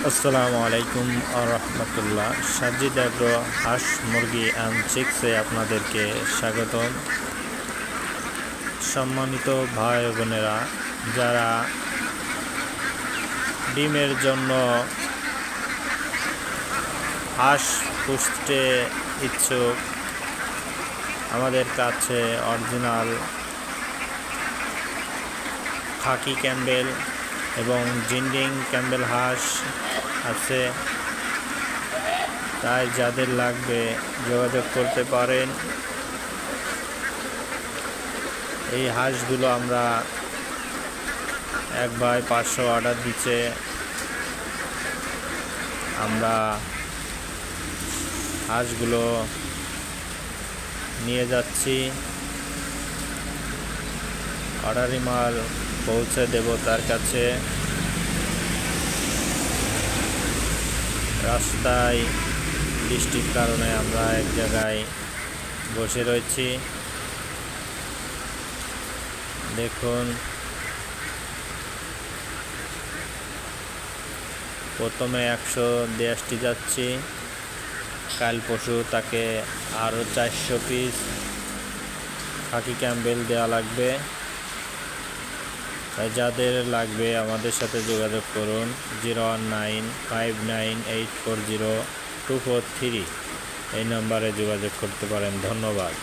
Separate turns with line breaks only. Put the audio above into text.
আসসালামু আলাইকুম রহমতুল্লাহ। সাজিদ এগ্রো হাঁস মুরগি অ্যান্ড চিক্সে আপনাদেরকে স্বাগতম। সম্মানিত ভাই বোনেরা, যারা ডিমের জন্য হাঁস পুষতে ইচ্ছুক, আমাদের কাছে অরিজিনাল খাকি ক্যাম্বেল এবং জিন্ডিং ক্যাম্বেল হাঁস আছে। তাই যাদের লাগবে যোগাযোগ করতে পারেন। এই হাঁসগুলো আমরা 1/500 অর্ডার দিচ্ছে। আমরা হাঁসগুলো নিয়ে যাচ্ছি, অর্ডারি মাল পৌঁছে দেব তার কাছে। রাস্তায় বৃষ্টির কারণে আমরা এক জায়গায় বসে রয়েছি। দেখুন, প্রথমে 182টি যাচ্ছি, কাল পরশু তাকে আরও 400 পিস খাকি ক্যাম্বেল দেওয়া লাগবে। তাই যাদের লাগবে আমাদের সাথে যোগাযোগ করুন। 01959840243 এই নম্বরে যোগাযোগ করতে পারেন। ধন্যবাদ।